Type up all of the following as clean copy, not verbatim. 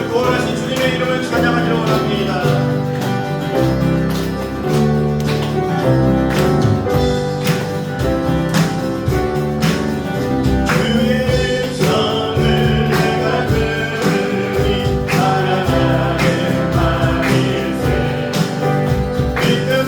우리를 구원하신 주님의 이름을 찬양하기를 원합니다. 내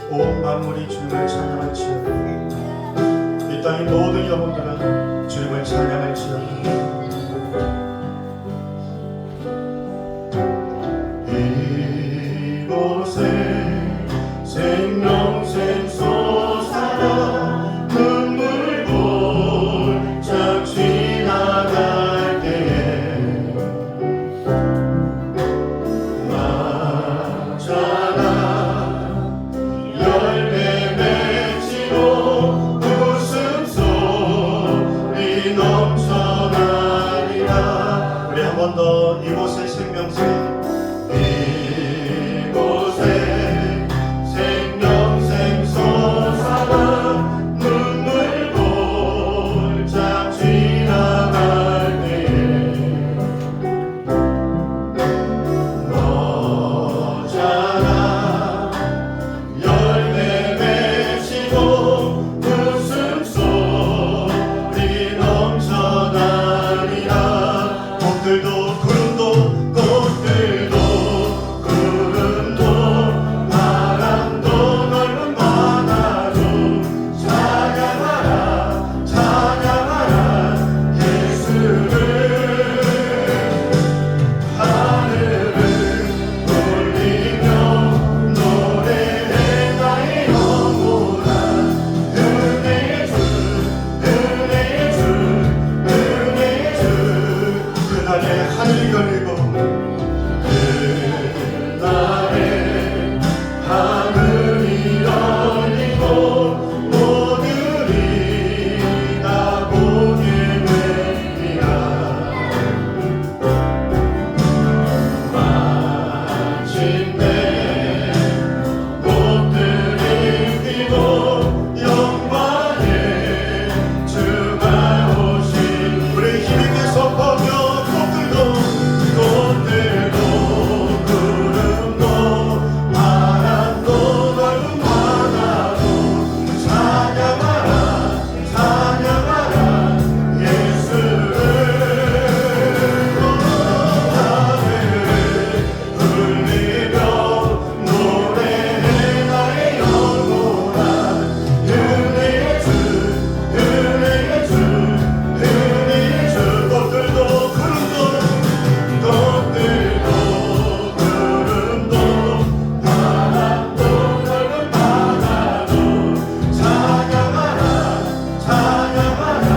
온 만물이 주님을 찬양할지어다. 이 땅의 모든 영혼들은 주님을 찬양할지어다. 이곳에 생명샘 솟아라. 눈물 골짝 지나갈 때에 맞아라. 열매 맺히고 웃음소리 넘쳐나리라. 우리 한 번 더 이곳에 생명샘, 이곳에 생명샘 솟아라. 눈물 골짝 지나갈 때에 너잖아. 열매 맺히고 웃음소리 넘쳐나리라. 꽃들도 구름도 꽃들도 구름도 바람도 넓은 바다도 찬양하라 찬양하라 예수를. 하늘을 울리며 노래해 나의 영혼아. 은혜의 주 은혜의 주 은혜의 주. 그날에 하늘이 열리고 그날에 하늘이 열리고 모두리 다 보게 되리라. 마침내 꽃들이 피고 영광의 주가 오신. 우리 힘있게 선포하며 꽃들도 구름도 바람도 넓은 바다도 찬양하라 찬양하라 예수를. 울리며 노래해 나의 영혼아. 은혜의 주 은혜의 주 은혜의 주. 꽃들도 구름도 바람도 넓은 바다도 찬양하라 찬양하라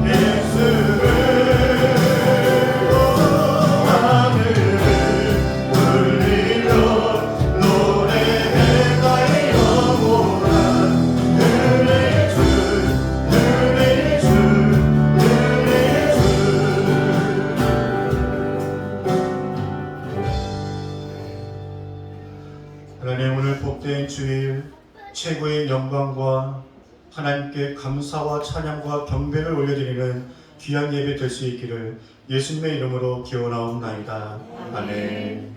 예수를. 하늘을 울리며 노래해 나의 영혼아. 은혜의 주 은혜의 주 은혜의 주. 하나님, 오늘 복된 주일 최고의 영광과 하나님께 감사와 찬양과 경배를 올려드리는 귀한 예배 될 수 있기를 예수님의 이름으로 기원하옵나이다. 아멘.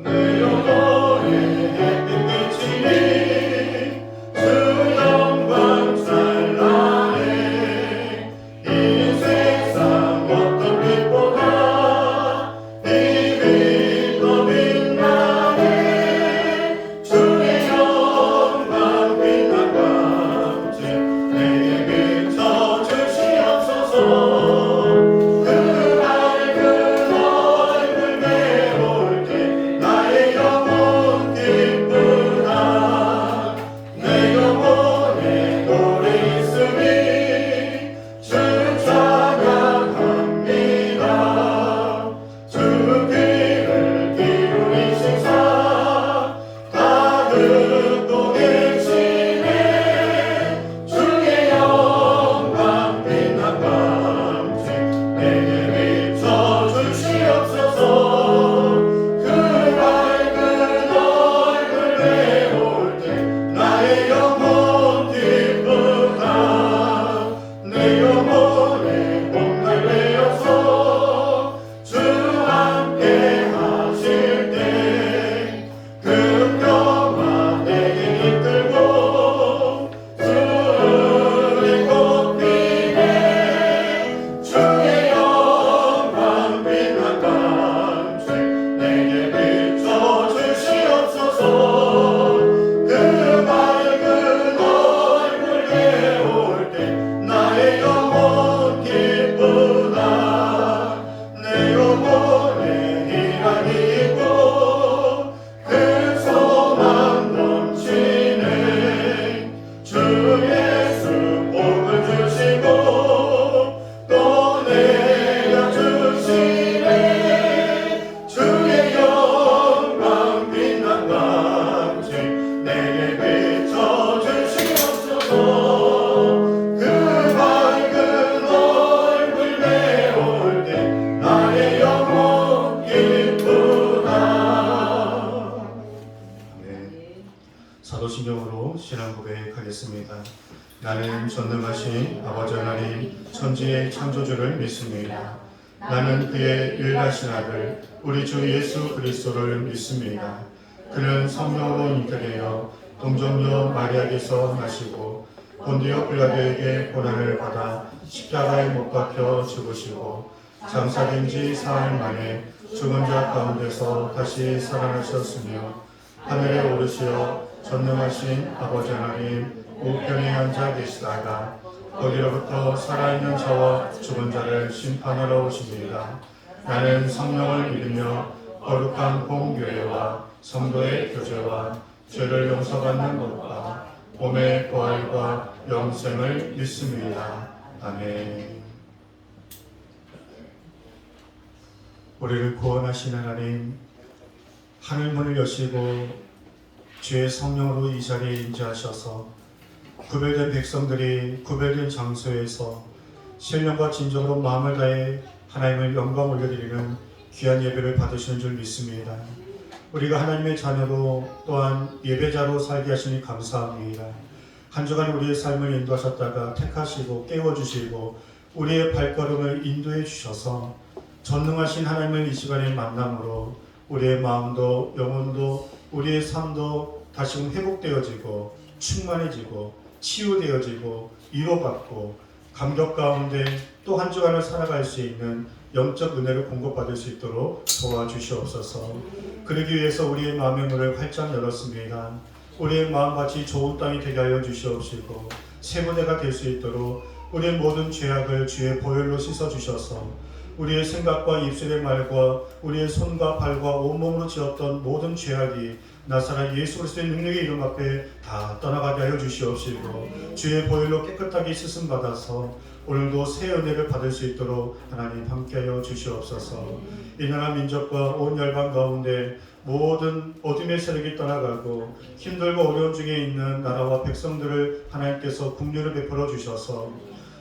내 영혼에 햇빛 비치니 주 영광 찬란해. 이 세상 어떤 빛보다 이 빛 진정으로 신앙 고백하겠습니다. 나는 전능하신 아버지 하나님 천지의 창조주를 믿습니다. 나는 그의 유일하신 아들 우리 주 예수 그리스도를 믿습니다. 그는 성령으로 잉태되어 동정녀 마리아에게서 나시고 본디오 빌라도에게 고난을 받아 십자가에 못 박혀 죽으시고 장사된 지 사흘 만에 죽은 자 가운데서 다시 살아나셨으며 하늘에 오르시어 전능하신 아버지 하나님 우편에 앉아 계시다가 거기로부터 살아있는 자와 죽은 자를 심판하러 오십니다. 나는 성령을 믿으며 거룩한 공교회와 성도의 교제와 죄를 용서받는 것과 몸의 부활과 영생을 믿습니다. 아멘. 우리를 구원하신 하나님, 하늘 문을 여시고 주의 성령으로 이 자리에 임재하셔서 구별된 백성들이 구별된 장소에서 신령과 진정으로 마음을 다해 하나님을 영광 올려드리는 귀한 예배를 받으시는 줄 믿습니다. 우리가 하나님의 자녀로 또한 예배자로 살게 하시니 감사합니다. 한 주간 우리의 삶을 인도하셨다가 택하시고 깨워주시고 우리의 발걸음을 인도해 주셔서 전능하신 하나님을 이 시간에 만남으로 우리의 마음도 영혼도 우리의 삶도 다시금 회복되어지고 충만해지고 치유되어지고 위로받고 감격 가운데 또 한 주간을 살아갈 수 있는 영적 은혜를 공급받을 수 있도록 도와주시옵소서. 그러기 위해서 우리의 마음의 문을 활짝 열었습니다. 우리의 마음같이 좋은 땅이 되게 하여 주시옵시고 새 부대가 될 수 있도록 우리의 모든 죄악을 주의 보혈로 씻어주셔서 우리의 생각과 입술의 말과 우리의 손과 발과 온몸으로 지었던 모든 죄악이 나사렛 예수 그리스도의 능력의 이름 앞에 다 떠나가게 하여 주시옵시고 주의 보혈로 깨끗하게 씻음 받아서 오늘도 새 은혜를 받을 수 있도록 하나님 함께하여 주시옵소서. 이 나라 민족과 온 열방 가운데 모든 어둠의 세력이 떠나가고 힘들고 어려움 중에 있는 나라와 백성들을 하나님께서 긍휼을 베풀어 주셔서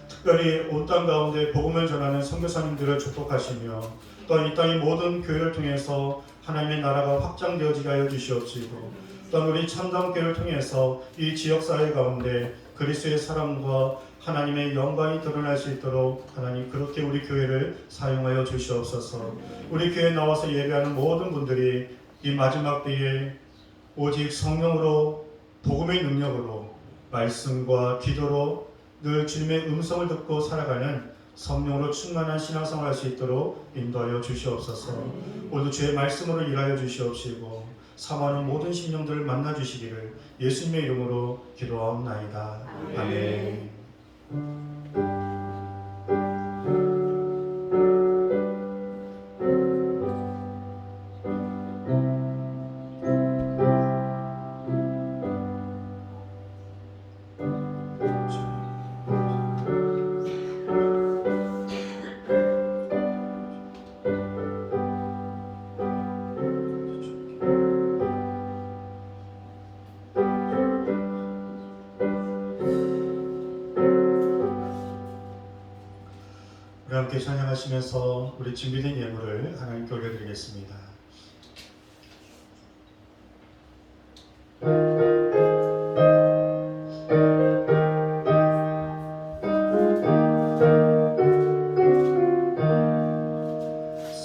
특별히 온 땅 가운데 복음을 전하는 선교사님들을 축복하시며 또 이 땅의 모든 교회를 통해서 하나님의 나라가 확장되어지게 하여 주시옵시고 또한 우리 참담교회를 통해서 이 지역사회 가운데 그리스도의 사랑과 하나님의 영광이 드러날 수 있도록 하나님 그렇게 우리 교회를 사용하여 주시옵소서. 우리 교회에 나와서 예배하는 모든 분들이 이 마지막 때에 오직 성령으로 복음의 능력으로 말씀과 기도로 늘 주님의 음성을 듣고 살아가는 성령으로 충만한 신앙생활을 할 수 있도록 인도하여 주시옵소서. 오늘 주의 말씀으로 일하여 주시옵시고 사모하는 모든 심령들을 만나 주시기를 예수님의 이름으로 기도하옵나이다. 아멘. 함께 찬양하시면서 우리 준비된 예물을 하나님께 올려드리겠습니다.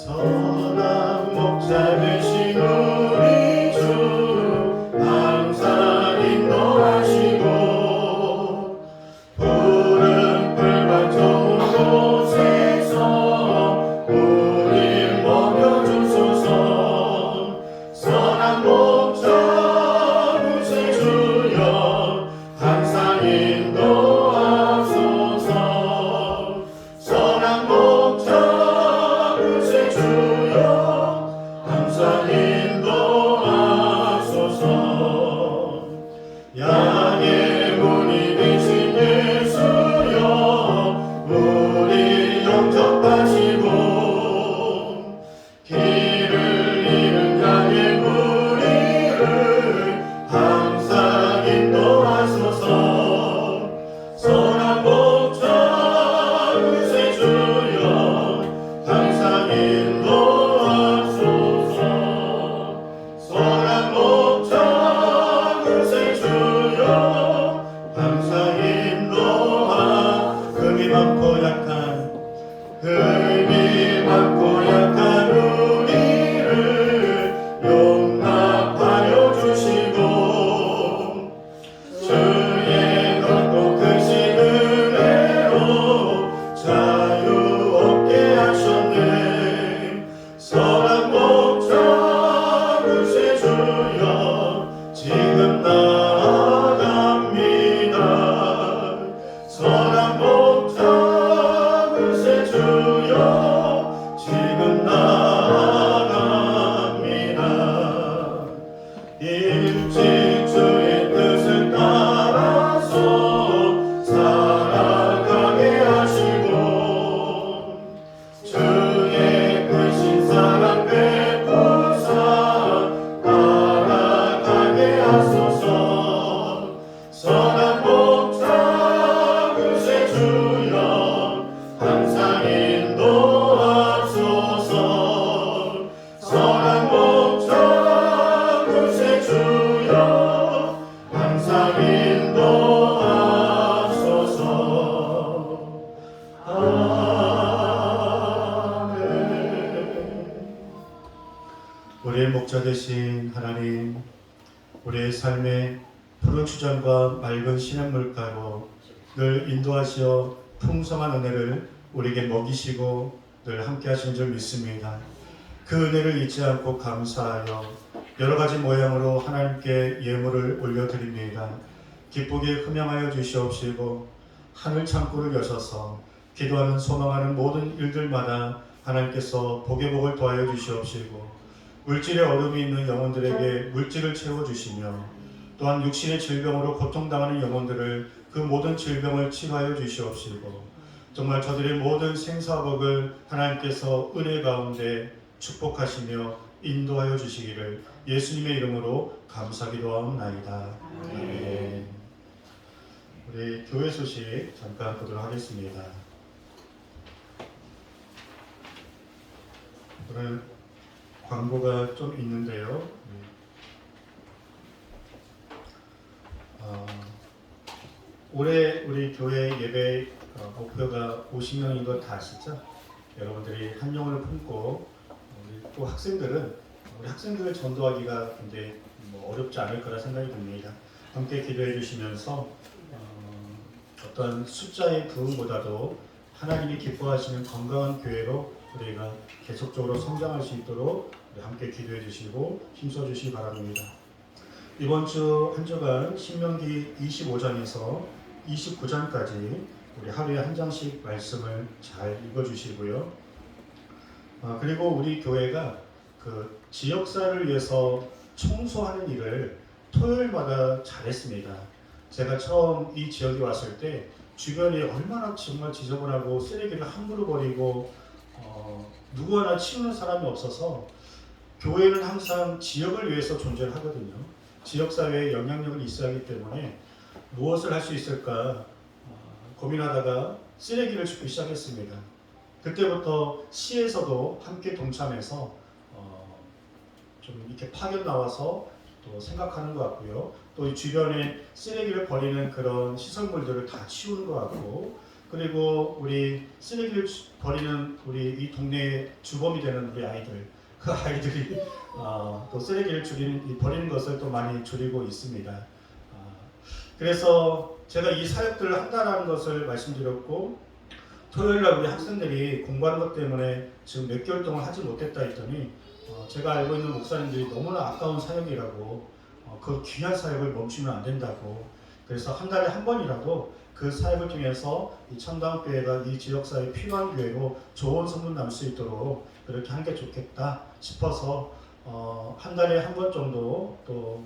선한 목자 되신 우리 주 항상 인도하시고 푸른 풀밭 좋은 곳에서 우릴 먹여주소서. 선한 목자 구세주여 항상 인도하소서. 선한 목자 구세주여 항상 인도하소서. 양의 문이 되신 예수여 우리 영접하시고 길을 잃은 양의 무리를 되신 하나님, 우리의 삶에 푸른 추전과 맑은 시냇물가로 늘 인도하시어 풍성한 은혜를 우리에게 먹이시고 늘 함께 하시는 줄 믿습니다. 그 은혜를 잊지 않고 감사하여 여러 가지 모양으로 하나님께 예물을 올려드립니다. 기쁘게 흠양하여 주시옵시고 하늘 창고를 여셔서 기도하는 소망하는 모든 일들마다 하나님께서 복의 복을 더하여 주시옵시고 물질의 어려움이 있는 영혼들에게 물질을 채워주시며 또한 육신의 질병으로 고통당하는 영혼들을 그 모든 질병을 치료하여 주시옵시고 정말 저들의 모든 생사복을 하나님께서 은혜 가운데 축복하시며 인도하여 주시기를 예수님의 이름으로 감사기도하옵나이다. 아멘. 우리 교회 소식 잠깐 보도록 하겠습니다. 오늘 광고가 좀 있는데요. 올해 우리 교회 예배 목표가 50명인 거 다 아시죠? 여러분들이 한 영혼을 품고 우리 또 학생들은 우리 학생들을 전도하기가 굉장히 어렵지 않을 거라 생각이 듭니다. 함께 기도해 주시면서 어떤 숫자의 부흥보다도 하나님이 기뻐하시는 건강한 교회로 우리가 계속적으로 성장할 수 있도록 함께 기도해 주시고 힘써 주시기 바랍니다. 이번 주 한 주간 신명기 25장에서 29장까지 우리 하루에 한 장씩 말씀을 잘 읽어주시고요. 그리고 우리 교회가 그 지역사를 위해서 청소하는 일을 토요일마다 잘했습니다. 제가 처음 이 지역에 왔을 때 주변이 얼마나 정말 지저분하고 쓰레기를 함부로 버리고 누구 하나 치우는 사람이 없어서 교회는 항상 지역을 위해서 존재를 하거든요. 지역사회에 영향력을 있어야 하기 때문에 무엇을 할 수 있을까 고민하다가 쓰레기를 줍기 시작했습니다. 그때부터 시에서도 함께 동참해서 좀 이렇게 파견 나와서 또 생각하는 것 같고요. 또 이 주변에 쓰레기를 버리는 그런 시설물들을 다 치우는 것 같고, 그리고 우리 쓰레기를 버리는 우리 이 동네의 주범이 되는 우리 아이들, 그 아이들이 또 쓰레기를 버리는 것을 또 많이 줄이고 있습니다. 그래서 제가 이 사역들을 한다는 것을 말씀드렸고, 토요일날 우리 학생들이 공부하는 것 때문에 지금 몇 개월 동안 하지 못했다 했더니 제가 알고 있는 목사님들이 너무나 아까운 사역이라고 그 귀한 사역을 멈추면 안 된다고, 그래서 한 달에 한 번이라도 그 사역을 통해서 이 청담교회가 이 지역사회에 필요한 교회로 좋은 소문 날 수 있도록 그렇게 하는 게 좋겠다 싶어서 한 달에 한 번 정도 또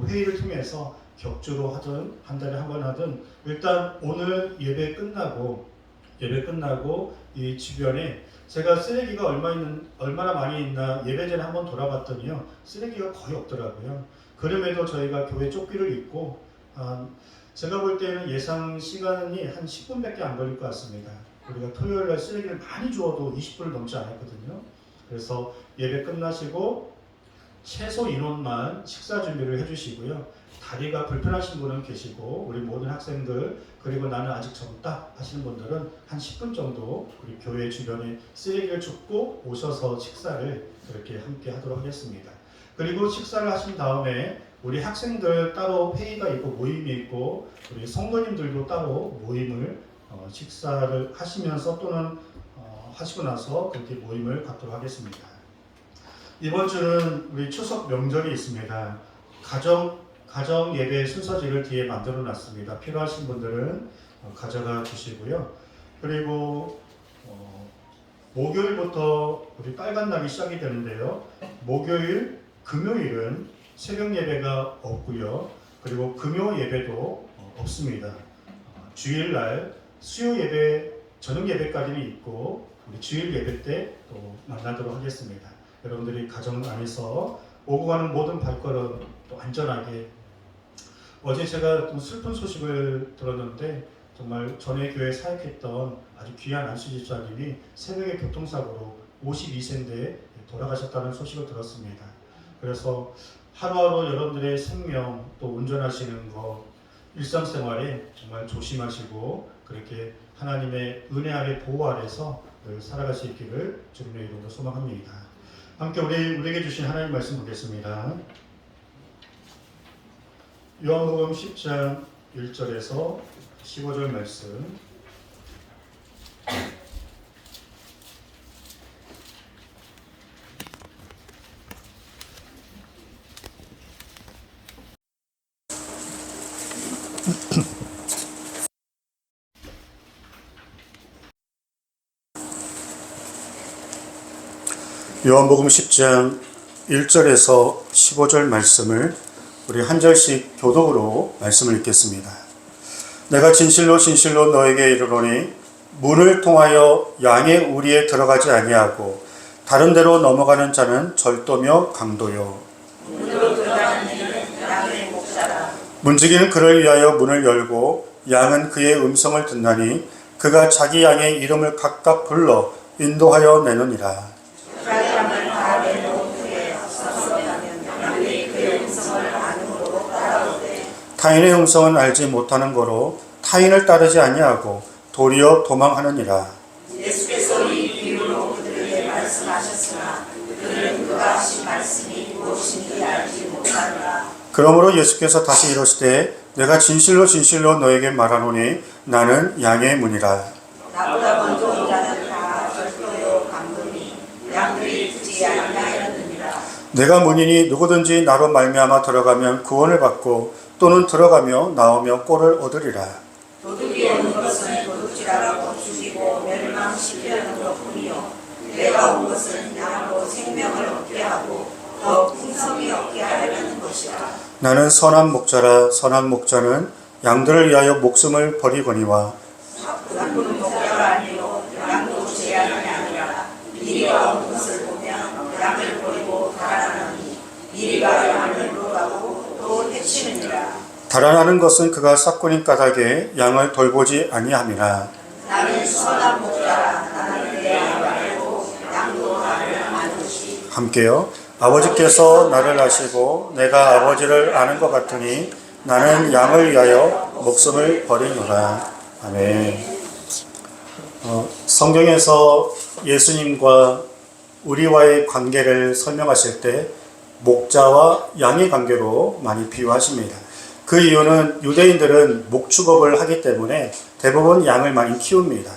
회의를 통해서 격주로 하든 한 달에 한 번 하든 일단 오늘 예배 끝나고 이 주변에 제가 쓰레기가 얼마나 많이 있나 예배 전에 한번 돌아봤더니요, 쓰레기가 거의 없더라고요. 그럼에도 저희가 교회 쫓기를 입고 제가 볼 때는 예상 시간이 한 10분밖에 안 걸릴 것 같습니다. 우리가 토요일날 쓰레기를 많이 주워도 20분을 넘지 않았거든요. 그래서 예배 끝나시고 최소 인원만 식사 준비를 해주시고요. 다리가 불편하신 분은 계시고 우리 모든 학생들, 그리고 나는 아직 젊다 하시는 분들은 한 10분 정도 우리 교회 주변에 쓰레기를 줍고 오셔서 식사를 그렇게 함께 하도록 하겠습니다. 그리고 식사를 하신 다음에 우리 학생들 따로 회의가 있고 모임이 있고 우리 성도님들도 따로 모임을 식사를 하시면서 또는 하시고 나서 그렇게 모임을 갖도록 하겠습니다. 이번 주는 우리 추석 명절이 있습니다. 가정 예배 순서지를 뒤에 만들어 놨습니다. 필요하신 분들은 가져가 주시고요. 그리고 목요일부터 우리 빨간 날이 시작이 되는데요. 목요일, 금요일은 새벽 예배가 없고요. 그리고 금요 예배도 없습니다. 주일날 수요 예배, 저녁 예배까지는 있고 우리 주일 예배 때 또 만나도록 하겠습니다. 여러분들이 가정 안에서 오고 가는 모든 발걸음 또 안전하게. 어제 제가 좀 슬픈 소식을 들었는데 정말 전에 교회 사역했던 아주 귀한 안수집사님이 새벽에 교통사고로 52세인데 돌아가셨다는 소식을 들었습니다. 그래서 하루하루 여러분들의 생명 또 운전하시는 거 일상생활에 정말 조심하시고 그렇게 하나님의 은혜 아래 보호 아래서 늘 살아갈 수 있기를 주님의 이름으로 소망합니다. 함께 우리에게 주신 하나님 말씀 보겠습니다. 요한복음 10장 1절에서 15절 말씀. 요한복음 10장 1절에서 15절 말씀을 우리 한 절씩 교독으로 말씀을 읽겠습니다. 내가 진실로 진실로 너에게 이르노니 문을 통하여 양의 우리에 들어가지 아니하고 다른 데로 넘어가는 자는 절도며 강도요. 문으로 들어가는 이는 양의 목자라. 문지기는 그를 위하여 문을 열고 양은 그의 음성을 듣나니 그가 자기 양의 이름을 각각 불러 인도하여 내느니라. 타인의 음성은 알지 못하는 거로 타인을 따르지 아니하고 도리어 도망하느니라. 예수께서 이 비유로 그들에게 말씀하셨으나 그들은 그가 하신 말씀이 무엇인지 알지 못하니라. 그러므로 예수께서 다시 이르시되 내가 진실로 진실로 너에게 말하노니 나는 양의 문이라. 나보다 먼저 온 자는 다 절도요 강도니 양들이 듣지 아니하였느니라. 내가 문이니 누구든지 나로 말미암아 들어가면 구원을 받고 또는 들어가며 나오며 꼴을 얻으리라. 도둑이 오는 것은 도둑질하라고 죽이고 멸망시키려는 것뿐이요 내가 온 것은 양으로 생명을 얻게 하고 더 풍성히 얻게 하려는 것이라. 나는 선한 목자라. 선한 목자는 양들을 위하여 목숨을 버리거니와 나쁜 목자가 아니요 양도 제한이 아니라 이리가 온 것을 보면 양을 버리고 달아나니 이리가 양을 물어가고 또 해치느니라. 달아나는 것은 그가 싹군인 까닭에 양을 돌보지 아니함이라. 나는 선한 목자라. 나는 내 양을 알고 양도 나를 아는지. 함께요. 아버지께서 나를 아시고 내가 아버지를 아는 것 같으니 나는 양을 위하여 목숨을 버리노라. 아멘. 성경에서 예수님과 우리와의 관계를 설명하실 때 목자와 양의 관계로 많이 비유하십니다. 그 이유는 유대인들은 목축업을 하기 때문에 대부분 양을 많이 키웁니다.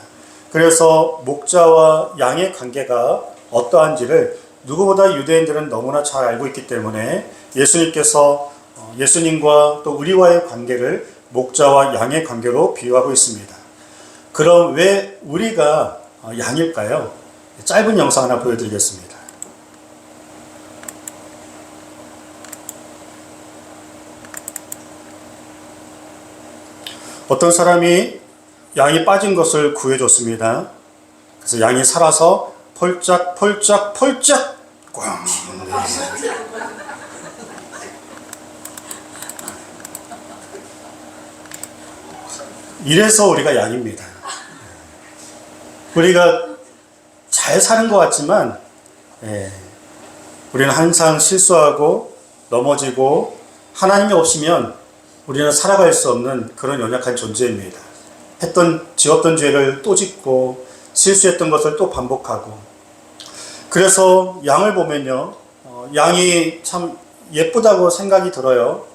그래서 목자와 양의 관계가 어떠한지를 누구보다 유대인들은 너무나 잘 알고 있기 때문에 예수님께서 예수님과 또 우리와의 관계를 목자와 양의 관계로 비유하고 있습니다. 그럼 왜 우리가 양일까요? 짧은 영상 하나 보여드리겠습니다. 어떤 사람이 양이 빠진 것을 구해줬습니다. 그래서 양이 살아서 펄짝 꽝. 이래서 우리가 양입니다. 우리가 잘 사는 것 같지만 우리는 항상 실수하고 넘어지고 하나님이 없으면 우리는 살아갈 수 없는 그런 연약한 존재입니다. 지었던 죄를 또 짓고 실수했던 것을 또 반복하고. 그래서 양을 보면요, 양이 참 예쁘다고 생각이 들어요.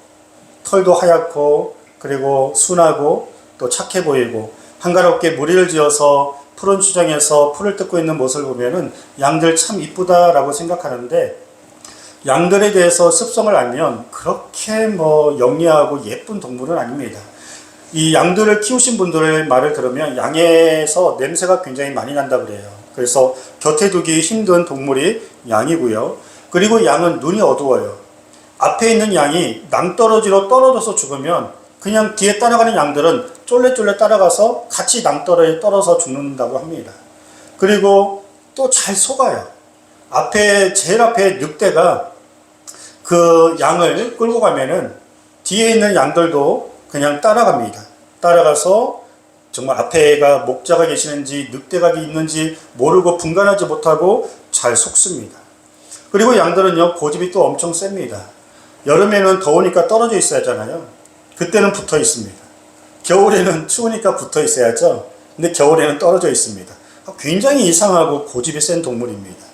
털도 하얗고 그리고 순하고 또 착해 보이고 한가롭게 무리를 지어서 푸른 추정에서 풀을 뜯고 있는 모습을 보면은 양들 참 이쁘다라고 생각하는데, 양들에 대해서 습성을 알면 그렇게 영리하고 예쁜 동물은 아닙니다. 이 양들을 키우신 분들의 말을 들으면 양에서 냄새가 굉장히 많이 난다 그래요. 그래서 곁에 두기 힘든 동물이 양이고요. 그리고 양은 눈이 어두워요. 앞에 있는 양이 낭떠러지로 떨어져서 죽으면 그냥 뒤에 따라가는 양들은 쫄래쫄래 따라가서 같이 낭떠러지에 떨어져 죽는다고 합니다. 그리고 또 잘 속아요. 제일 앞에 늑대가 그 양을 끌고 가면은 뒤에 있는 양들도 그냥 따라갑니다. 따라가서 정말 앞에가 목자가 계시는지 늑대가 있는지 모르고 분간하지 못하고 잘 속습니다. 그리고 양들은요, 고집이 또 엄청 셉니다. 여름에는 더우니까 떨어져 있어야 하잖아요. 그때는 붙어 있습니다. 겨울에는 추우니까 붙어 있어야죠. 근데 겨울에는 떨어져 있습니다. 굉장히 이상하고 고집이 센 동물입니다.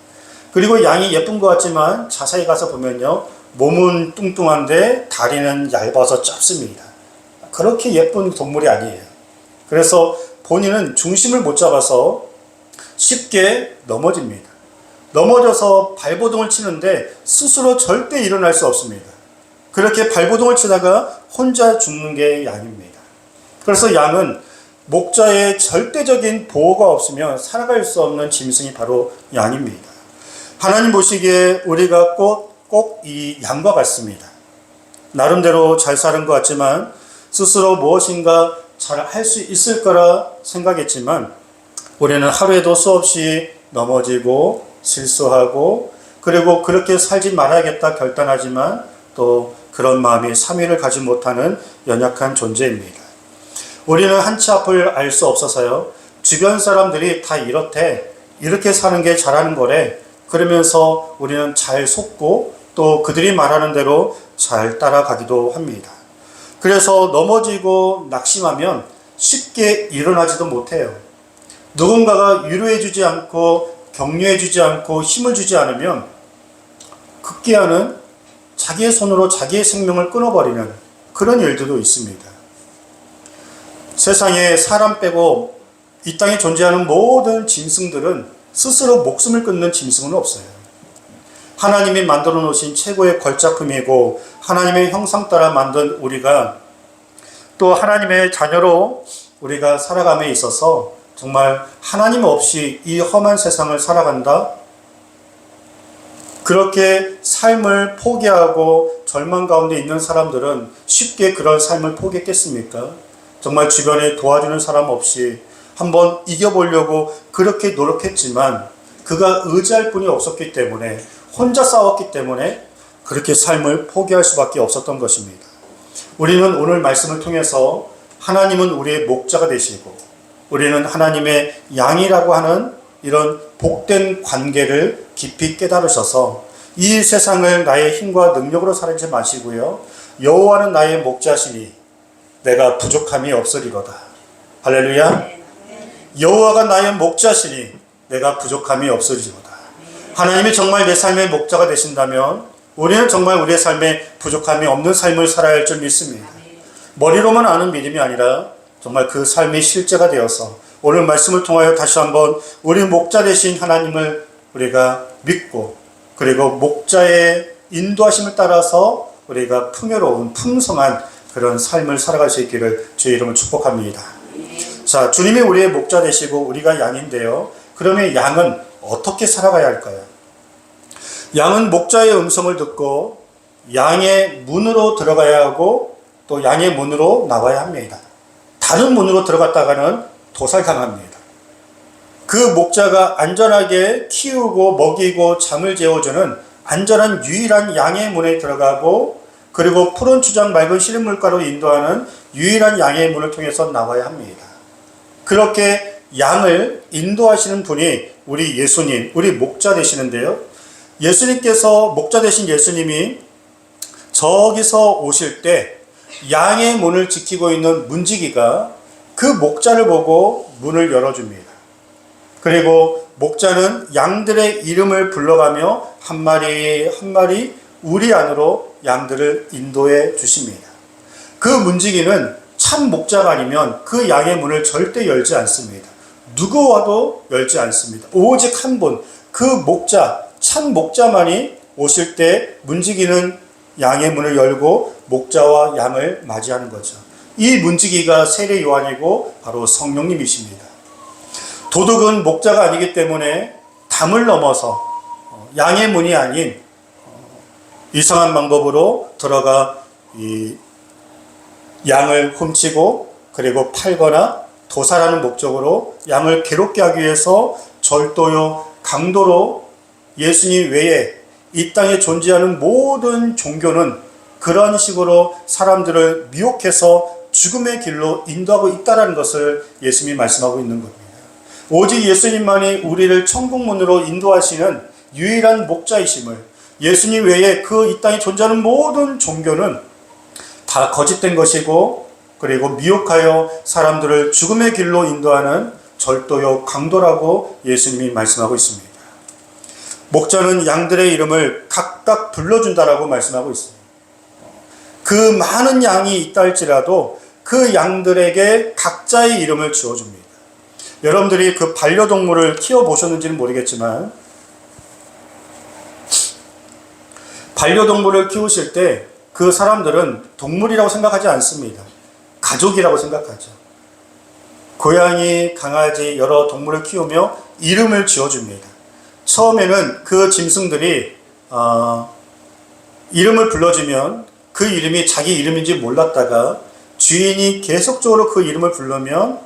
그리고 양이 예쁜 것 같지만 자세히 가서 보면요, 몸은 뚱뚱한데 다리는 얇아서 짧습니다. 그렇게 예쁜 동물이 아니에요. 그래서 본인은 중심을 못 잡아서 쉽게 넘어집니다. 넘어져서 발버둥을 치는데 스스로 절대 일어날 수 없습니다. 그렇게 발버둥을 치다가 혼자 죽는 게 양입니다. 그래서 양은 목자의 절대적인 보호가 없으면 살아갈 수 없는 짐승이 바로 양입니다. 하나님 보시기에 우리가 꼭 이 양과 같습니다. 나름대로 잘 사는 것 같지만 스스로 무엇인가 잘 할 수 있을 거라 생각했지만 우리는 하루에도 수없이 넘어지고 실수하고 그리고 그렇게 살지 말아야겠다 결단하지만 또 그런 마음이 삼위를 가지 못하는 연약한 존재입니다. 우리는 한치 앞을 알 수 없어서요, 주변 사람들이 다 이렇대, 이렇게 사는 게 잘하는 거래, 그러면서 우리는 잘 속고 또 그들이 말하는 대로 잘 따라가기도 합니다. 그래서 넘어지고 낙심하면 쉽게 일어나지도 못해요. 누군가가 위로해 주지 않고 격려해 주지 않고 힘을 주지 않으면 급기야는 자기의 손으로 자기의 생명을 끊어버리는 그런 일들도 있습니다. 세상에 사람 빼고 이 땅에 존재하는 모든 짐승들은 스스로 목숨을 끊는 짐승은 없어요. 하나님이 만들어 놓으신 최고의 걸작품이고 하나님의 형상 따라 만든 우리가 또 하나님의 자녀로 우리가 살아감에 있어서 정말 하나님 없이 이 험한 세상을 살아간다? 그렇게 삶을 포기하고 절망 가운데 있는 사람들은 쉽게 그런 삶을 포기했겠습니까? 정말 주변에 도와주는 사람 없이 한번 이겨보려고 그렇게 노력했지만 그가 의지할 분이 없었기 때문에 혼자 싸웠기 때문에 그렇게 삶을 포기할 수밖에 없었던 것입니다. 우리는 오늘 말씀을 통해서 하나님은 우리의 목자가 되시고 우리는 하나님의 양이라고 하는 이런 복된 관계를 깊이 깨달으셔서 이 세상을 나의 힘과 능력으로 살지 마시고요, 여호와는 나의 목자시니 내가 부족함이 없으리로다. 할렐루야. 여호와가 나의 목자시니 내가 부족함이 없으리로다. 하나님이 정말 내 삶의 목자가 되신다면 우리는 정말 우리의 삶에 부족함이 없는 삶을 살아야 할 줄 믿습니다. 머리로만 아는 믿음이 아니라 정말 그 삶이 실제가 되어서 오늘 말씀을 통하여 다시 한번 우리 목자 되신 하나님을 우리가 믿고 그리고 목자의 인도하심을 따라서 우리가 풍요로운 풍성한 그런 삶을 살아갈 수 있기를 주의 이름으로 축복합니다. 자, 주님이 우리의 목자 되시고 우리가 양인데요, 그러면 양은 어떻게 살아가야 할까요? 양은 목자의 음성을 듣고 양의 문으로 들어가야 하고 또 양의 문으로 나와야 합니다. 다른 문으로 들어갔다가는 도살당합니다. 그 목자가 안전하게 키우고 먹이고 잠을 재워주는 안전한 유일한 양의 문에 들어가고 그리고 푸른 추장 맑은 시른 물가로 인도하는 유일한 양의 문을 통해서 나와야 합니다. 그렇게 양을 인도하시는 분이 우리 예수님, 우리 목자 되시는데요, 예수님께서 목자 되신 예수님이 저기서 오실 때 양의 문을 지키고 있는 문지기가 그 목자를 보고 문을 열어줍니다. 그리고 목자는 양들의 이름을 불러가며 한 마리 한 마리 우리 안으로 양들을 인도해 주십니다. 그 문지기는 참 목자가 아니면 그 양의 문을 절대 열지 않습니다. 누구 와도 열지 않습니다. 오직 한 분, 그 목자, 참 목자만이 오실 때 문지기는 양의 문을 열고 목자와 양을 맞이하는 거죠. 이 문지기가 세례 요한이고 바로 성령님이십니다. 도둑은 목자가 아니기 때문에 담을 넘어서 양의 문이 아닌 이상한 방법으로 들어가 이 양을 훔치고 그리고 팔거나 도살하는 목적으로 양을 괴롭게 하기 위해서 절도요, 강도로 예수님 외에 이 땅에 존재하는 모든 종교는 그런 식으로 사람들을 미혹해서 죽음의 길로 인도하고 있다는 것을 예수님이 말씀하고 있는 겁니다. 오직 예수님만이 우리를 천국문으로 인도하시는 유일한 목자이심을, 예수님 외에 그 이 땅에 존재하는 모든 종교는 다 거짓된 것이고 그리고 미혹하여 사람들을 죽음의 길로 인도하는 절도요 강도라고 예수님이 말씀하고 있습니다. 목자는 양들의 이름을 각각 불러준다라고 말씀하고 있습니다. 그 많은 양이 있다 할지라도 그 양들에게 각자의 이름을 지어줍니다. 여러분들이 그 반려동물을 키워보셨는지는 모르겠지만 반려동물을 키우실 때 그 사람들은 동물이라고 생각하지 않습니다. 가족이라고 생각하죠. 고양이, 강아지, 여러 동물을 키우며 이름을 지어줍니다. 처음에는 그 짐승들이 이름을 불러주면 그 이름이 자기 이름인지 몰랐다가 주인이 계속적으로 그 이름을 부르면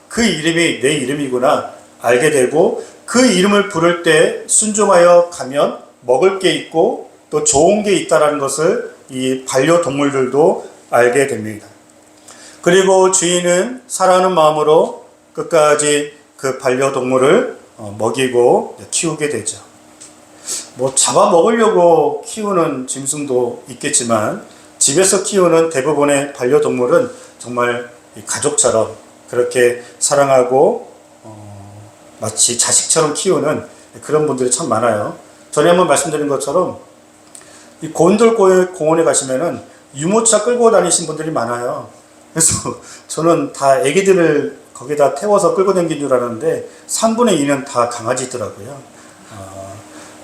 그 이름이 내 이름이구나 알게 되고 그 이름을 부를 때 순종하여 가면 먹을 게 있고 또 좋은 게 있다는 것을 이 반려동물들도 알게 됩니다. 그리고 주인은 사랑하는 마음으로 끝까지 그 반려동물을 먹이고 키우게 되죠. 잡아먹으려고 키우는 짐승도 있겠지만 집에서 키우는 대부분의 반려동물은 정말 가족처럼 그렇게 사랑하고 마치 자식처럼 키우는 그런 분들이 참 많아요. 전에 한번 말씀드린 것처럼 이 곤돌 공원에 가시면은 유모차 끌고 다니신 분들이 많아요. 그래서 저는 다 애기들을 거기다 태워서 끌고 다니는 줄 알았는데 3분의 2는 다 강아지더라고요.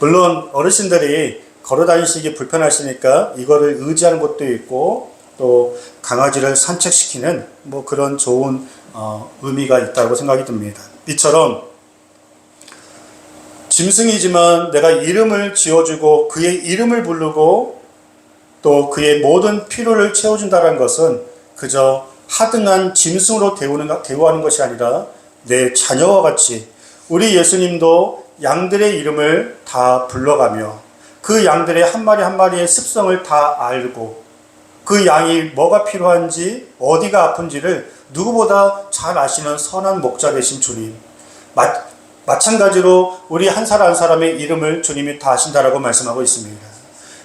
물론 어르신들이 걸어 다니시기 불편하시니까 이거를 의지하는 것도 있고 또 강아지를 산책시키는 그런 좋은 의미가 있다고 생각이 듭니다. 이처럼 짐승이지만 내가 이름을 지어주고 그의 이름을 부르고 또 그의 모든 필요를 채워준다는 것은 그저 하등한 짐승으로 대우하는 것이 아니라 내 자녀와 같이 우리 예수님도 양들의 이름을 다 불러가며 그 양들의 한 마리 한 마리의 습성을 다 알고 그 양이 뭐가 필요한지 어디가 아픈지를 누구보다 잘 아시는 선한 목자 되신 주님, 마찬가지로 우리 한 사람 한 사람의 이름을 주님이 다 아신다라고 말씀하고 있습니다.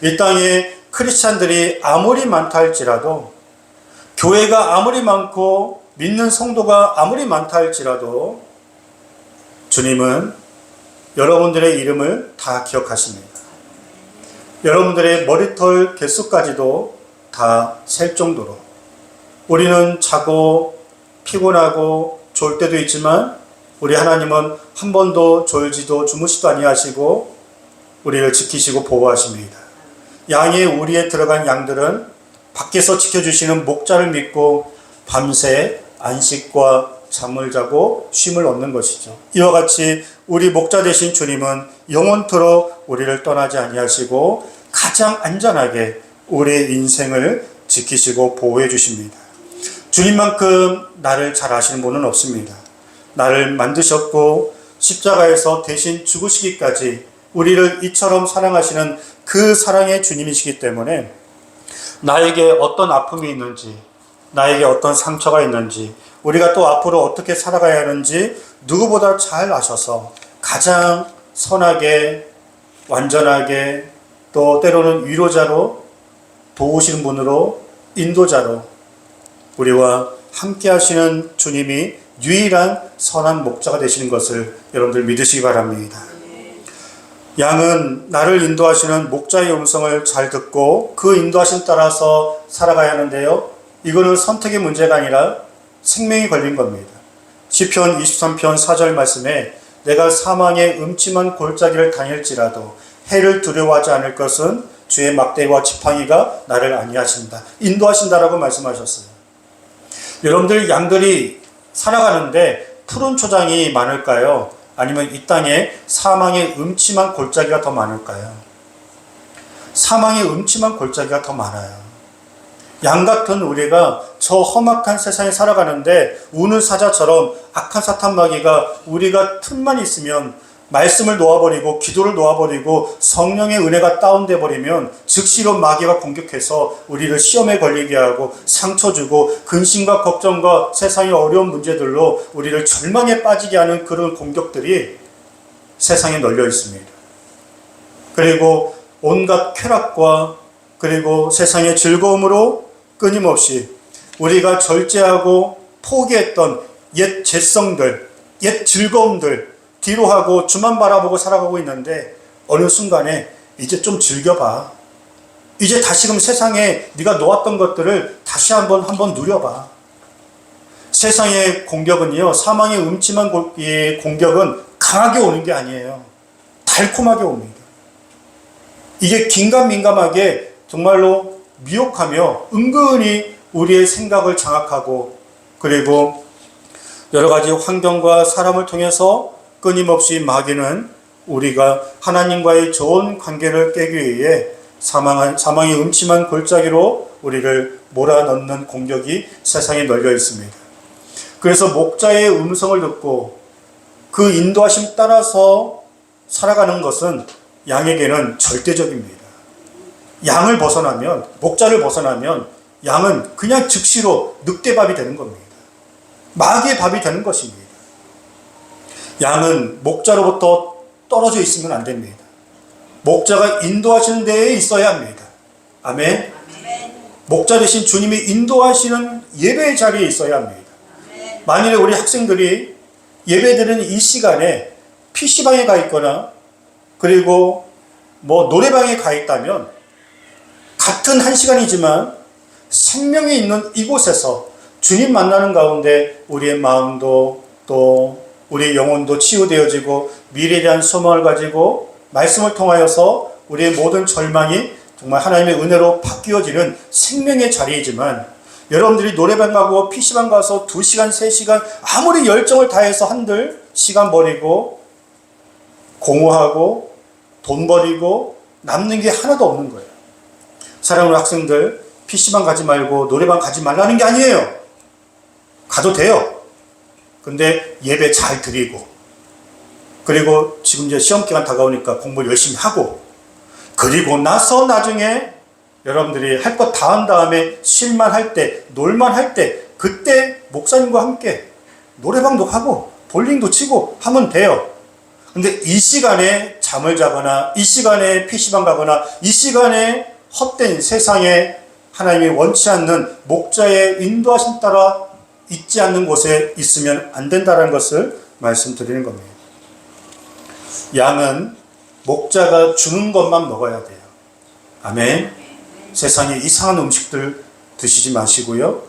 이 땅에 크리스찬들이 아무리 많다 할지라도 교회가 아무리 많고 믿는 성도가 아무리 많다 할지라도 주님은 여러분들의 이름을 다 기억하십니다. 여러분들의 머리털 개수까지도 다 셀 정도로 우리는 자고 피곤하고 졸 때도 있지만 우리 하나님은 한 번도 졸지도 주무시도 아니하시고 우리를 지키시고 보호하십니다. 양의 우리에 들어간 양들은 밖에서 지켜주시는 목자를 믿고 밤새 안식과 잠을 자고 쉼을 얻는 것이죠. 이와 같이 우리 목자 되신 주님은 영원토록 우리를 떠나지 아니하시고 가장 안전하게 우리의 인생을 지키시고 보호해 주십니다. 주님만큼 나를 잘 아시는 분은 없습니다. 나를 만드셨고 십자가에서 대신 죽으시기까지 우리를 이처럼 사랑하시는 그 사랑의 주님이시기 때문에 나에게 어떤 아픔이 있는지, 나에게 어떤 상처가 있는지, 우리가 또 앞으로 어떻게 살아가야 하는지 누구보다 잘 아셔서 가장 선하게, 완전하게, 또 때로는 위로자로, 도우시는 분으로, 인도자로 우리와 함께 하시는 주님이 유일한 선한 목자가 되시는 것을 여러분들 믿으시기 바랍니다. 양은 나를 인도하시는 목자의 음성을 잘 듣고 그 인도하심 따라서 살아가야 하는데요. 이거는 선택의 문제가 아니라 생명이 걸린 겁니다. 시편 23편 4절 말씀에 내가 사망의 음침한 골짜기를 다닐지라도 해를 두려워하지 않을 것은 주의 막대와 지팡이가 나를 안위하신다. 인도하신다라고 말씀하셨어요. 여러분들 양들이 살아가는데 푸른 초장이 많을까요? 아니면 이 땅에 사망의 음침한 골짜기가 더 많을까요? 사망의 음침한 골짜기가 더 많아요. 양 같은 우리가 저 험악한 세상에 살아가는데 우는 사자처럼 악한 사탄 마귀가 우리가 틈만 있으면 말씀을 놓아버리고 기도를 놓아버리고 성령의 은혜가 다운돼 버리면 즉시로 마귀가 공격해서 우리를 시험에 걸리게 하고 상처 주고 근심과 걱정과 세상의 어려운 문제들로 우리를 절망에 빠지게 하는 그런 공격들이 세상에 널려 있습니다. 그리고 온갖 쾌락과 그리고 세상의 즐거움으로 끊임없이 우리가 절제하고 포기했던 옛 죄성들, 옛 즐거움들 뒤로 하고 주만 바라보고 살아가고 있는데 어느 순간에 이제 좀 즐겨봐. 이제 다시금 세상에 네가 놓았던 것들을 다시 한번 누려봐. 세상의 공격은요, 사망의 음침한 공격은 강하게 오는 게 아니에요. 달콤하게 옵니다. 이게 긴가민감하게 정말로 미혹하며 은근히 우리의 생각을 장악하고, 그리고 여러 가지 환경과 사람을 통해서 끊임없이 마귀는 우리가 하나님과의 좋은 관계를 깨기 위해 사망의 음침한 골짜기로 우리를 몰아넣는 공격이 세상에 널려 있습니다. 그래서 목자의 음성을 듣고 그 인도하심 따라서 살아가는 것은 양에게는 절대적입니다. 양을 벗어나면, 목자를 벗어나면 양은 그냥 즉시로 늑대밥이 되는 겁니다. 마귀의 밥이 되는 것입니다. 양은 목자로부터 떨어져 있으면 안 됩니다. 목자가 인도하시는 데에 있어야 합니다. 아멘. 목자 대신 주님이 인도하시는 예배의 자리에 있어야 합니다. 만일에 우리 학생들이 예배드리는 이 시간에 PC방에 가 있거나 그리고 노래방에 가 있다면 같은 한 시간이지만 생명이 있는 이곳에서 주님 만나는 가운데 우리의 마음도 또 우리의 영혼도 치유되어지고 미래에 대한 소망을 가지고 말씀을 통하여서 우리의 모든 절망이 정말 하나님의 은혜로 바뀌어지는 생명의 자리이지만, 여러분들이 노래방 가고 PC방 가서 2시간, 3시간 아무리 열정을 다해서 한들 시간 버리고 공허하고 돈 버리고 남는 게 하나도 없는 거예요. 사랑하는 학생들, PC방 가지 말고 노래방 가지 말라는 게 아니에요. 가도 돼요. 근데 예배 잘 드리고, 그리고 지금 이제 시험기간 다가오니까 공부 열심히 하고, 그리고 나서 나중에 여러분들이 할 것 다 한 다음에 쉴만 할 때, 놀만 할 때, 그때 목사님과 함께 노래방도 가고 볼링도 치고 하면 돼요. 근데 이 시간에 잠을 자거나 이 시간에 PC방 가거나 이 시간에 헛된 세상에 하나님이 원치 않는 목자의 인도하심 따라 있지 않는 곳에 있으면 안 된다는 것을 말씀드리는 겁니다. 양은 목자가 주는 것만 먹어야 돼요. 아멘. 세상에 이상한 음식들 드시지 마시고요.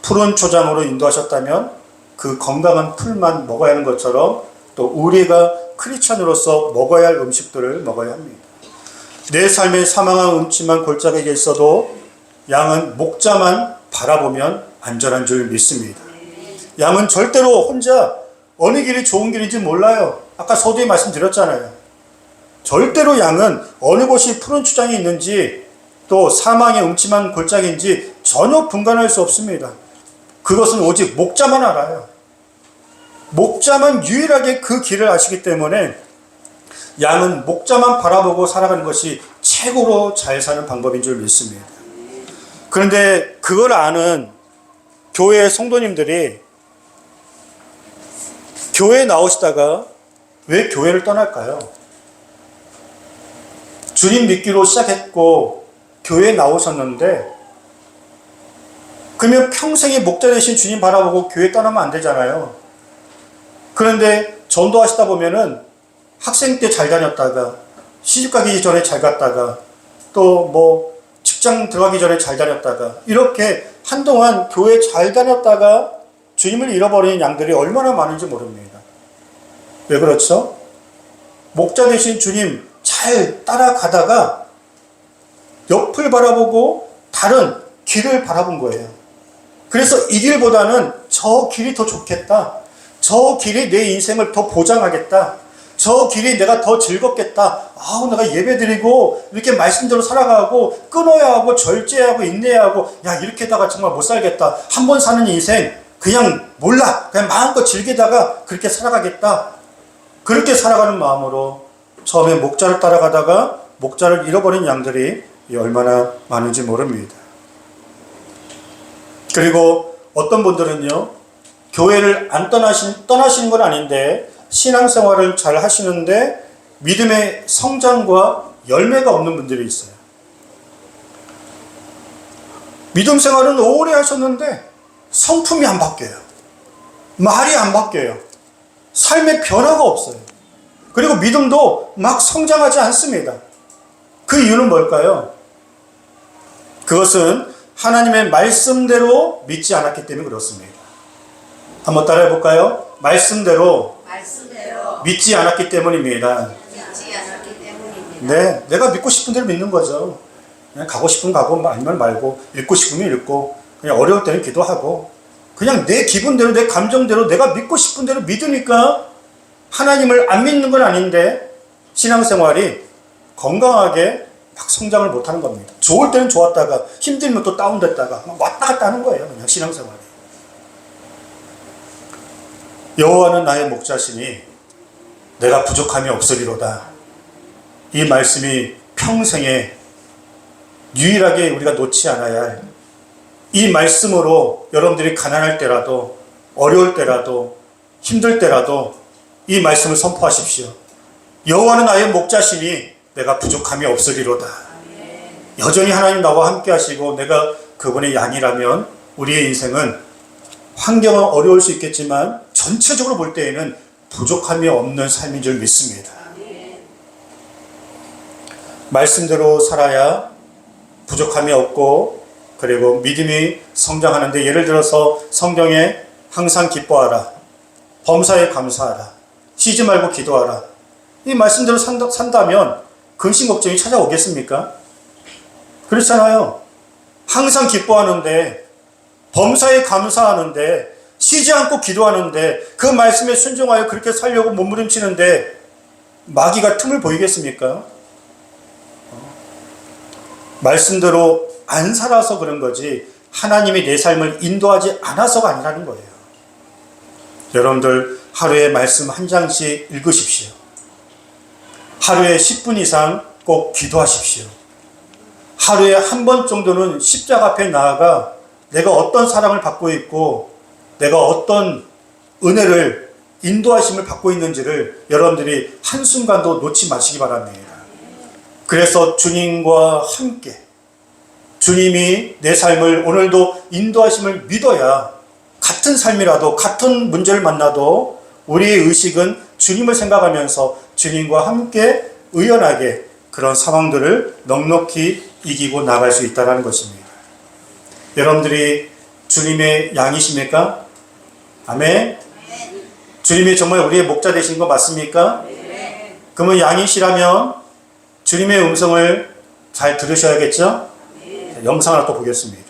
푸른 초장으로 인도하셨다면 그 건강한 풀만 먹어야 하는 것처럼 또 우리가 크리스찬으로서 먹어야 할 음식들을 먹어야 합니다. 내 삶의 사망한 음침한 골짜기에 있어도 양은 목자만 바라보면 안전한 줄 믿습니다. 양은 절대로 혼자 어느 길이 좋은 길인지 몰라요. 아까 서두에 말씀드렸잖아요. 절대로 양은 어느 곳이 푸른 초장이 있는지 또 사망의 음침한 골짜기인지 전혀 분간할 수 없습니다. 그것은 오직 목자만 알아요. 목자만 유일하게 그 길을 아시기 때문에 양은 목자만 바라보고 살아가는 것이 최고로 잘 사는 방법인 줄 믿습니다. 그런데 그걸 아는 교회 성도님들이 교회에 나오시다가 왜 교회를 떠날까요? 주님 믿기로 시작했고 교회에 나오셨는데, 그러면 평생에 목자 되신 주님 바라보고 교회 떠나면 안 되잖아요. 그런데 전도하시다 보면은 학생 때 잘 다녔다가 시집 가기 전에 잘 갔다가 또 직장 들어가기 전에 잘 다녔다가 이렇게 한동안 교회 잘 다녔다가 주님을 잃어버리는 양들이 얼마나 많은지 모릅니다. 왜 그렇죠? 목자 되신 주님 잘 따라가다가 옆을 바라보고 다른 길을 바라본 거예요. 그래서 이 길보다는 저 길이 더 좋겠다. 저 길이 내 인생을 더 보장하겠다. 저 길이 내가 더 즐겁겠다. 내가 예배드리고 이렇게 말씀대로 살아가고 끊어야 하고 절제하고 인내해야 하고 이렇게다가 정말 못 살겠다. 한 번 사는 인생 그냥 몰라. 그냥 마음껏 즐기다가 그렇게 살아가겠다. 그렇게 살아가는 마음으로 처음에 목자를 따라가다가 목자를 잃어버린 양들이 얼마나 많은지 모릅니다. 그리고 어떤 분들은요, 교회를 안 떠나시는 건 아닌데 신앙생활을 잘 하시는데 믿음의 성장과 열매가 없는 분들이 있어요. 믿음 생활은 오래 하셨는데 성품이 안 바뀌어요. 말이 안 바뀌어요. 삶의 변화가 없어요. 그리고 믿음도 막 성장하지 않습니다. 그 이유는 뭘까요? 그것은 하나님의 말씀대로 믿지 않았기 때문에 그렇습니다. 한번 따라해 볼까요? 말씀대로 믿지 않았기 때문입니다. 네, 내가 믿고 싶은 대로 믿는 거죠. 그냥 가고 싶으면 가고 아니면 말고, 읽고 싶으면 읽고, 그냥 어려울 때는 기도하고, 그냥 내 기분대로, 내 감정대로 내가 믿고 싶은 대로 믿으니까 하나님을 안 믿는 건 아닌데 신앙생활이 건강하게 막 성장을 못하는 겁니다. 좋을 때는 좋았다가 힘들면 또 다운됐다가 막 왔다 갔다 하는 거예요. 그냥 신앙생활이. 여호와는 나의 목자시니 내가 부족함이 없으리로다. 이 말씀이 평생에 유일하게 우리가 놓지 않아야 할 이 말씀으로 여러분들이 가난할 때라도 어려울 때라도 힘들 때라도 이 말씀을 선포하십시오. 여호와는 나의 목자시니 내가 부족함이 없으리로다. 여전히 하나님 나와 함께 하시고 내가 그분의 양이라면 우리의 인생은 환경은 어려울 수 있겠지만 전체적으로 볼 때에는 부족함이 없는 삶인 줄 믿습니다. 말씀대로 살아야 부족함이 없고 그리고 믿음이 성장하는데, 예를 들어서 성경에 항상 기뻐하라, 범사에 감사하라, 쉬지 말고 기도하라, 이 말씀대로 산다면 근심 걱정이 찾아오겠습니까? 그렇잖아요. 항상 기뻐하는데, 범사에 감사하는데, 쉬지 않고 기도하는데, 그 말씀에 순종하여 그렇게 살려고 몸부림치는데 마귀가 틈을 보이겠습니까? 말씀대로 안 살아서 그런 거지 하나님이 내 삶을 인도하지 않아서가 아니라는 거예요. 여러분들 하루에 말씀 한 장씩 읽으십시오. 하루에 10분 이상 꼭 기도하십시오. 하루에 한 번 정도는 십자가 앞에 나아가 내가 어떤 사랑을 받고 있고 내가 어떤 은혜를 인도하심을 받고 있는지를 여러분들이 한순간도 놓지 마시기 바랍니다. 그래서 주님과 함께 주님이 내 삶을 오늘도 인도하심을 믿어야 같은 삶이라도 같은 문제를 만나도 우리의 의식은 주님을 생각하면서 주님과 함께 의연하게 그런 상황들을 넉넉히 이기고 나갈 수 있다는 것입니다. 여러분들이 주님의 양이십니까? 아멘. 주님이 정말 우리의 목자 되신 거 맞습니까? 그러면 양이시라면 주님의 음성을 잘 들으셔야겠죠? 영상을 또 보겠습니다.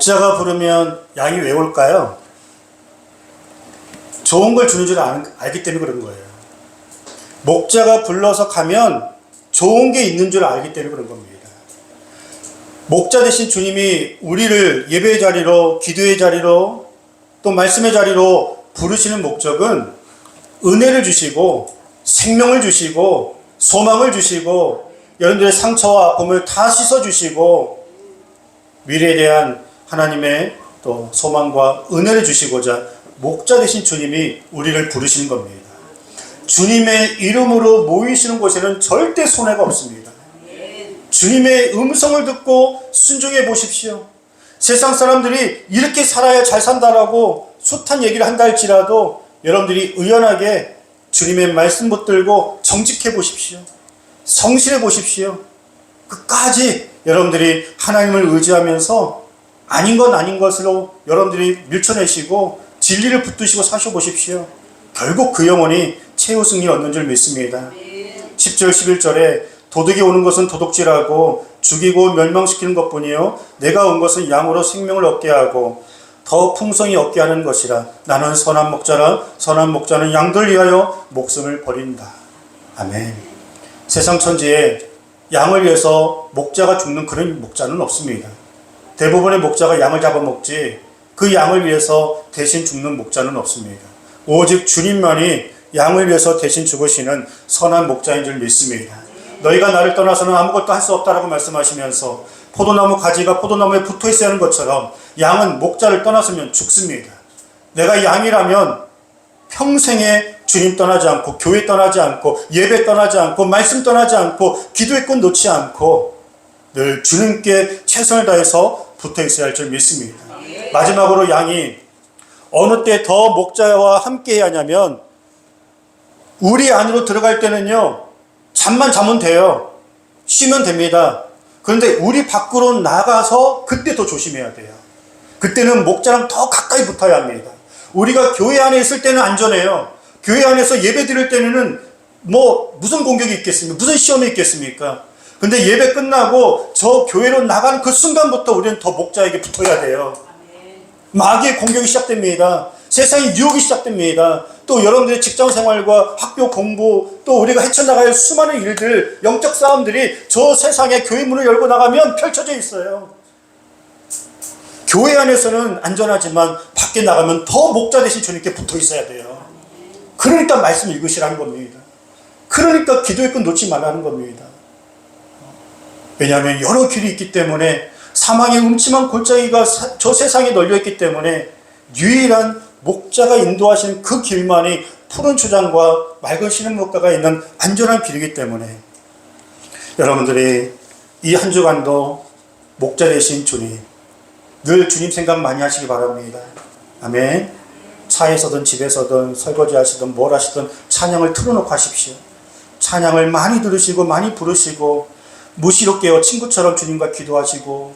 목자가 부르면 양이 왜 올까요? 좋은 걸 주는 줄 알기 때문에 그런 거예요. 목자가 불러서 가면 좋은 게 있는 줄 알기 때문에 그런 겁니다. 목자 되신 주님이 우리를 예배의 자리로, 기도의 자리로, 또 말씀의 자리로 부르시는 목적은 은혜를 주시고 생명을 주시고 소망을 주시고 여러분들의 상처와 아픔을 다 씻어주시고 미래에 대한 하나님의 또 소망과 은혜를 주시고자 목자 되신 주님이 우리를 부르시는 겁니다. 주님의 이름으로 모이시는 곳에는 절대 손해가 없습니다. 주님의 음성을 듣고 순종해 보십시오. 세상 사람들이 이렇게 살아야 잘 산다라고 숱한 얘기를 한다 할지라도 여러분들이 의연하게 주님의 말씀 붙들고 정직해 보십시오. 성실해 보십시오. 끝까지 여러분들이 하나님을 의지하면서 아닌 건 아닌 것으로 여러분들이 밀쳐내시고 진리를 붙드시고 사셔보십시오. 결국 그 영혼이 최후 승리를 얻는 줄 믿습니다. 10절 11절에 도둑이 오는 것은 도둑질하고 죽이고 멸망시키는 것뿐이요 내가 온 것은 양으로 생명을 얻게 하고 더 풍성히 얻게 하는 것이라. 나는 선한 목자라. 선한 목자는 양들 위하여 목숨을 버린다. 아멘. 세상 천지에 양을 위해서 목자가 죽는 그런 목자는 없습니다. 대부분의 목자가 양을 잡아먹지 그 양을 위해서 대신 죽는 목자는 없습니다. 오직 주님만이 양을 위해서 대신 죽으시는 선한 목자인 줄 믿습니다. 너희가 나를 떠나서는 아무것도 할 수 없다라고 말씀하시면서 포도나무 가지가 포도나무에 붙어 있어야 하는 것처럼 양은 목자를 떠났으면 죽습니다. 내가 양이라면 평생에 주님 떠나지 않고 교회 떠나지 않고 예배 떠나지 않고 말씀 떠나지 않고 기도의 꾼 놓지 않고 늘 주님께 최선을 다해서 붙어 있어야 할 줄 믿습니다. 마지막으로 양이 어느 때 더 목자와 함께 해야 하냐면 우리 안으로 들어갈 때는요 잠만 자면 돼요. 쉬면 됩니다. 그런데 우리 밖으로 나가서 그때 더 조심해야 돼요. 그때는 목자랑 더 가까이 붙어야 합니다. 우리가 교회 안에 있을 때는 안전해요. 교회 안에서 예배 드릴 때는 무슨 공격이 있겠습니까? 무슨 시험이 있겠습니까? 근데 예배 끝나고 저 교회로 나가는 그 순간부터 우리는 더 목자에게 붙어야 돼요. 마귀의 공격이 시작됩니다. 세상의 유혹이 시작됩니다. 또 여러분들의 직장 생활과 학교 공부, 또 우리가 헤쳐나갈 수많은 일들, 영적 싸움들이 저 세상에 교회 문을 열고 나가면 펼쳐져 있어요. 교회 안에서는 안전하지만 밖에 나가면 더 목자 되신 주님께 붙어 있어야 돼요. 그러니까 말씀 읽으시라는 겁니다. 그러니까 기도의 끈 놓지 말라는 겁니다. 왜냐하면 여러 길이 있기 때문에 사망의 음침한 골짜기가 저 세상에 널려있기 때문에 유일한 목자가 인도하시는 그 길만이 푸른 초장과 맑은 시냇물가가 있는 안전한 길이기 때문에 여러분들이 이 한 주간도 목자 되신 주님 늘 주님 생각 많이 하시기 바랍니다. 아멘. 차에서든 집에서든 설거지 하시든 뭘 하시든 찬양을 틀어놓고 하십시오. 찬양을 많이 들으시고 많이 부르시고 무시로 깨어 친구처럼 주님과 기도하시고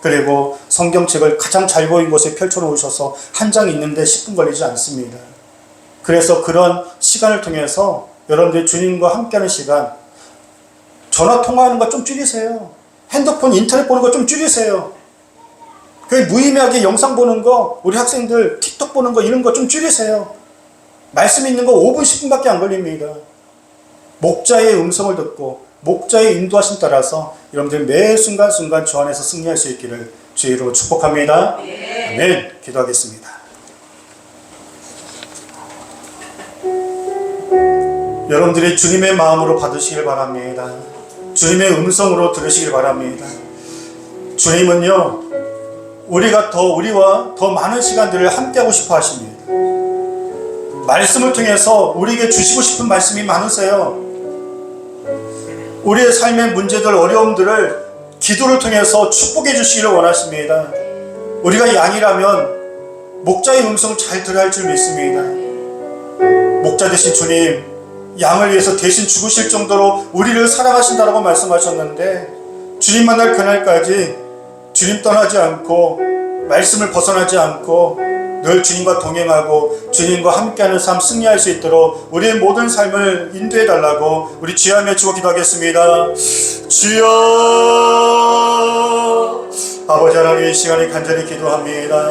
그리고 성경책을 가장 잘 보이는 곳에 펼쳐놓으셔서 한 장 읽는데 10분 걸리지 않습니다. 그래서 그런 시간을 통해서 여러분들이 주님과 함께하는 시간 전화 통화하는 거 좀 줄이세요. 핸드폰 인터넷 보는 거 좀 줄이세요. 그 무의미하게 영상 보는 거 우리 학생들 틱톡 보는 거 이런 거 좀 줄이세요. 말씀 있는 거 5분 10분밖에 안 걸립니다. 목자의 음성을 듣고 목자의 인도하심 따라서 여러분들 매 순간순간 주 안에서 승리할 수 있기를 주의 이름으로 축복합니다. 아멘. 기도하겠습니다. 여러분들이 주님의 마음으로 받으시길 바랍니다. 주님의 음성으로 들으시길 바랍니다. 주님은요 우리와 더 많은 시간들을 함께하고 싶어 하십니다. 말씀을 통해서 우리에게 주시고 싶은 말씀이 많으세요. 우리의 삶의 문제들, 어려움들을 기도를 통해서 축복해 주시기를 원하십니다. 우리가 양이라면 목자의 음성을 잘 들어야 할 줄 믿습니다. 목자 되신 주님, 양을 위해서 대신 죽으실 정도로 우리를 사랑하신다라고 말씀하셨는데 주님 만날 그날까지 주님 떠나지 않고 말씀을 벗어나지 않고 늘 주님과 동행하고 주님과 함께하는 삶 승리할 수 있도록 우리의 모든 삶을 인도해 달라고 우리 주여 외치고 기도하겠습니다. 주여 아버지 하나님 이 시간에 간절히 기도합니다.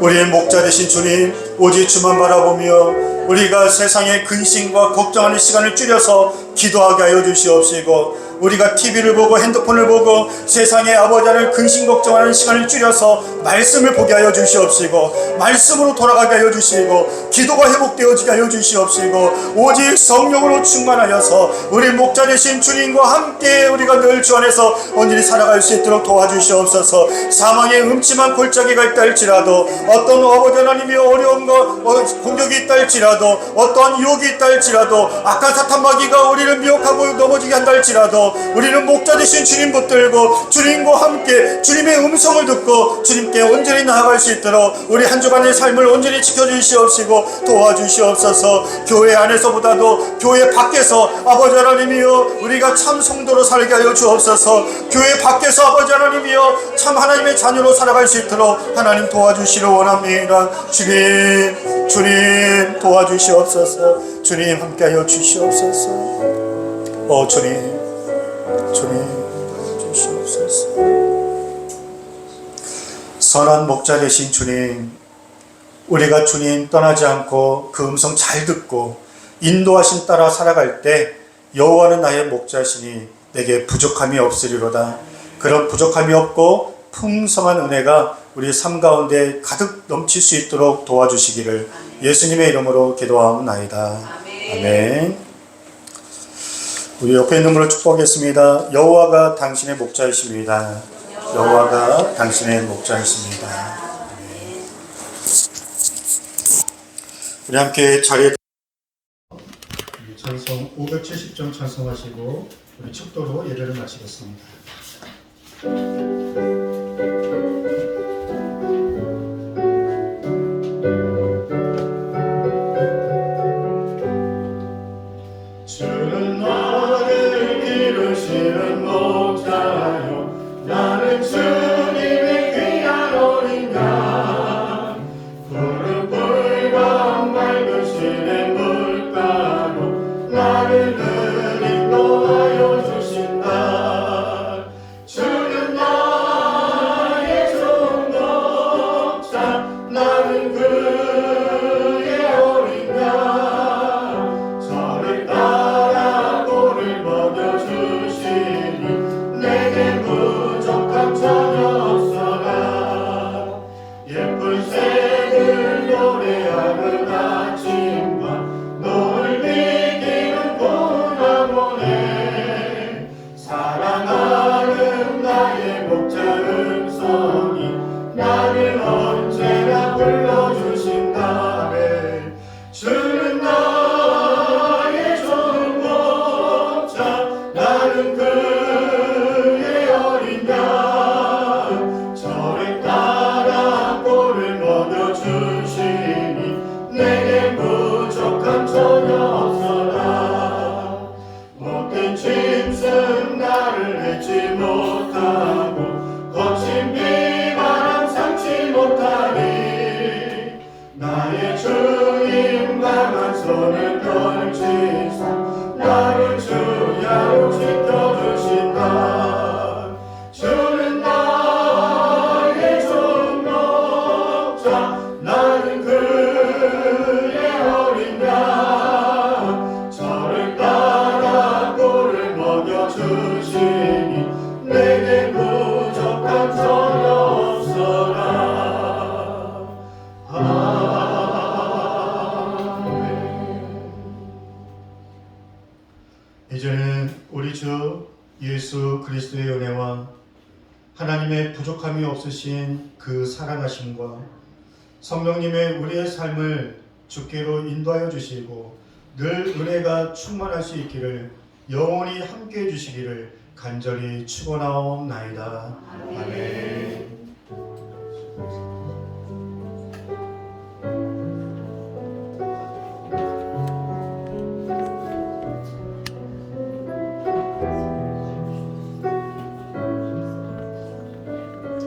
우리의 목자 되신 주님 오직 주만 바라보며 우리가 세상의 근심과 걱정하는 시간을 줄여서 기도하게 하여 주시옵시고 우리가 TV를 보고 핸드폰을 보고 세상의 아버지 하나님을 근심 걱정하는 시간을 줄여서 말씀을 보게 하여 주시옵시고, 말씀으로 돌아가게 하여 주시고, 기도가 회복되어지게 하여 주시옵시고, 오직 성령으로 충만하여서 우리 목자 되신 주님과 함께 우리가 늘 주 안에서 온전히 살아갈 수 있도록 도와주시옵소서. 사망의 음침한 골짜기가 있다 할지라도, 어떤 아버지 하나님이 어려움과 공격이 있다 할지라도, 어떠한 유혹이 있다 할지라도, 악한 사탄 마귀가 우리를 미혹하고 넘어지게 한다 할지라도, 우리는 목자 되신 주님 붙들고 주님과 함께 주님의 음성을 듣고 주님께 온전히 나아갈 수 있도록 우리 한 주간의 삶을 온전히 지켜주시옵시고 도와주시옵소서. 교회 안에서보다도 교회 밖에서 아버지 하나님이여 우리가 참 성도로 살게 하여 주옵소서. 교회 밖에서 아버지 하나님이여 참 하나님의 자녀로 살아갈 수 있도록 하나님 도와주시를 원합니다. 주님 도와주시옵소서. 주님 함께하여 주시옵소서. 주님 주시옵소서. 선한 목자 되신 주님, 우리가 주님 떠나지 않고 그 음성 잘 듣고 인도하심 따라 살아갈 때 여호와는 나의 목자시니 내게 부족함이 없으리로다. 그런 부족함이 없고 풍성한 은혜가 우리 삶 가운데 가득 넘칠 수 있도록 도와주시기를 예수님의 이름으로 기도하옵나이다. 아멘. 우리 옆에 있는 분을 축복하겠습니다. 여호와가 당신의 목자이십니다. 여호와가 당신의 목자이십니다. 아멘. 우리 함께 자리에 찬송 570점 찬송하시고 우리 축도로 예배를 마치겠습니다. 주는 나를 기르시는 목자요, 나는 주님의 귀한 어린 양. 푸른 풀과 맑은 시냇 물가로 나를 늘 인도하여 주신다. 주는 나의 좋은 목자, 나는 그의 어린 양. 저를 따라 꼴을 먹여주시니 내게 부족함 전혀 없어라. 예쁜 새들 노래하는 아침과 노을 비기는 봄나무네, 사랑하는 나의 목자 음성이 나를 언제나 불러주신다네. 주는 나의 좋은 목자, 나는 그의 어린 양. 저를 따라 꼴을 먹여주시니 내게 부족함 전혀 없어라. 못된 짐승 나를 맺지 못하고 거친 비바람 삼지 못하니, 나의 주님 강한 손을 펼치사 나를 주야로 지켜주신다. 주는 나의 좋은 목자, 나는 그의 어린 양. 저를 따라 꼴을 먹여주시니 내게 부족함 전혀 없어라. 아멘. 이제는 우리 주 예수 그리스도의 은혜와 하나님의 부족함이 없으신 그 사랑하심과 성령님의 우리의 삶을 주께로 인도하여 주시고 늘 은혜가 충만할 수 있기를 영원히 함께해 주시기를 간절히 축원하옵나이다. 아멘.